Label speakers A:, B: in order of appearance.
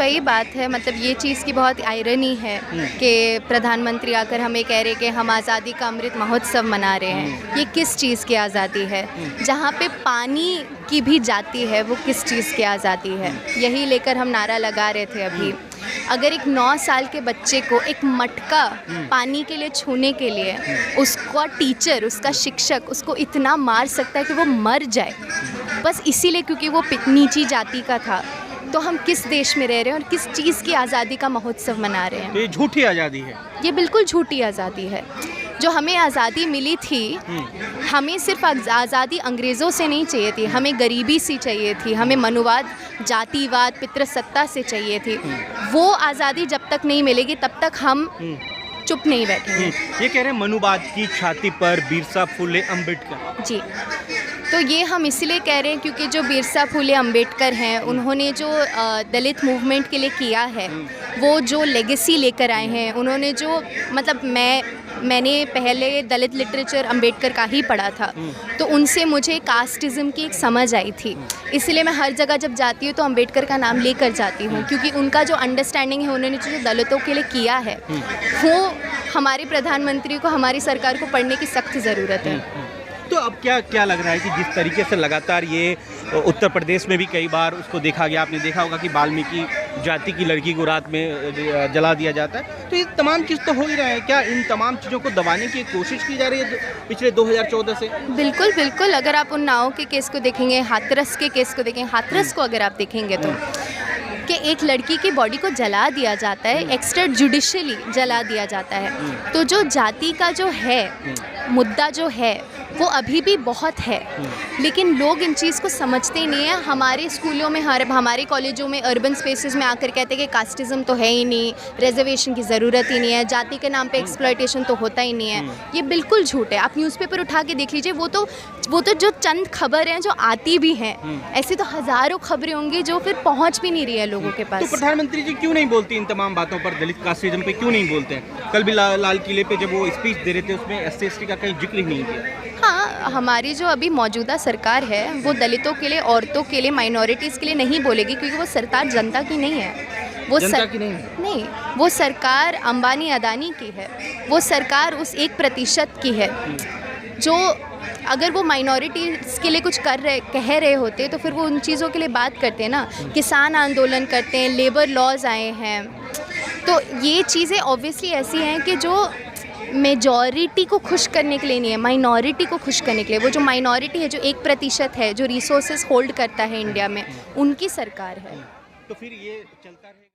A: वही बात है, मतलब ये चीज़ की बहुत आयरनी है कि प्रधानमंत्री आकर हमें कह रहे कि हम आज़ादी का अमृत महोत्सव मना रहे हैं। ये किस चीज़ की आज़ादी है? जहाँ पे पानी की भी जाती है वो किस चीज़ की आज़ादी है? यही लेकर हम नारा लगा रहे थे अभी। अगर एक 9 साल के बच्चे को एक मटका पानी के लिए छूने के लिए उसका टीचर, उसका शिक्षक उसको इतना मार सकता है कि वो मर जाए, बस इसीलिए क्योंकि वो नीची जाति का था, तो हम किस देश में रह रहे हैं और किस चीज़ की आज़ादी का महोत्सव मना रहे हैं?
B: तो ये झूठी आज़ादी है।
A: ये बिल्कुल झूठी आज़ादी है। जो हमें आज़ादी मिली थी, हमें सिर्फ आज़ादी अंग्रेज़ों से नहीं चाहिए थी, हमें गरीबी से चाहिए थी, हमें मनुवाद, जातिवाद, पितृसत्ता से चाहिए थी। वो आज़ादी जब तक नहीं मिलेगी तब तक हम चुप नहीं बैठेंगे।
B: ये कह रहे हैं मनुवाद की छाती पर बिरसा फुले अम्बेडकर।
A: जी, तो ये हम इसलिए कह रहे हैं क्योंकि जो बिरसा फुले अम्बेडकर हैं, उन्होंने जो दलित मूवमेंट के लिए किया है, वो जो लेगेसी लेकर आए हैं, उन्होंने जो मतलब मैंने पहले दलित लिटरेचर अम्बेडकर का ही पढ़ा था, तो उनसे मुझे कास्टिज़म की एक समझ आई थी। इसलिए मैं हर जगह जब जाती हूँ तो अम्बेडकर का नाम लेकर जाती हूँ, क्योंकि उनका जो अंडरस्टैंडिंग है, उन्होंने जो दलितों के लिए किया है, वो हमारे प्रधानमंत्री को, हमारी सरकार को पढ़ने की सख्त ज़रूरत है।
B: तो अब क्या लग रहा है कि जिस तरीके से लगातार ये उत्तर प्रदेश में भी कई बार उसको देखा गया, आपने देखा होगा कि वाल्मीकि जाति की लड़की को रात में जला दिया जाता है, तो ये तमाम चीज़ तो हो ही रहा है। क्या इन तमाम चीज़ों को दबाने की कोशिश की जा रही है पिछले 2014 से?
A: बिल्कुल बिल्कुल। अगर आप उन्नाव के केस को देखेंगे, हाथरस के केस को देखेंगे, हाथरस को अगर आप देखेंगे तो कि एक लड़की की बॉडी को जला दिया जाता है, एक्स्ट्रा जुडिशियली जला दिया जाता है। तो जो जाति का जो है मुद्दा जो है वो अभी भी बहुत है, लेकिन लोग इन चीज़ को समझते ही नहीं है। हमारे स्कूलों में, हमारे कॉलेजों में, अर्बन स्पेसेस में आकर कहते हैं कि कास्टिज़म तो है ही नहीं, रिजर्वेशन की ज़रूरत ही नहीं है, जाति के नाम पे एक्सप्लॉयटेशन तो होता ही नहीं है। ये बिल्कुल झूठ है। आप न्यूज़पेपर उठा के देख लीजिए, वो तो जो चंद खबर हैं जो आती भी हैं, ऐसी तो हज़ारों खबरें होंगी जो फिर पहुँच भी नहीं रही है लोगों के पास।
B: तो प्रधानमंत्री जी क्यों नहीं बोलती इन तमाम बातों पर, दलित कास्टिज्म पे क्यों नहीं बोलते हैं? कल भी लाल किले पे जब वो स्पीच दे रहे थे उसमें SC/ST का कहीं जिक्र ही नहीं किया।
A: हाँ, हमारी जो अभी मौजूदा सरकार है वो दलितों के लिए, औरतों के लिए, माइनॉरिटीज़ के लिए नहीं बोलेगी, क्योंकि वो सरकार जनता की नहीं है। वो
B: जनता की नहीं,
A: वो सरकार अंबानी अदानी की है। वो सरकार उस 1% की है जो अगर वो माइनॉरिटीज़ के लिए कुछ कह रहे होते तो फिर वो उन चीज़ों के लिए बात करते हैं ना। किसान आंदोलन करते हैं, लेबर लॉज आए हैं, तो ये चीज़ें ऑब्वियसली ऐसी हैं कि जो मेजॉरिटी को खुश करने के लिए नहीं है, माइनॉरिटी को खुश करने के लिए। वो जो माइनॉरिटी है, जो 1% है, जो रिसोर्सेज होल्ड करता है इंडिया में, उनकी सरकार है।
B: तो फिर ये चलता रहेगा।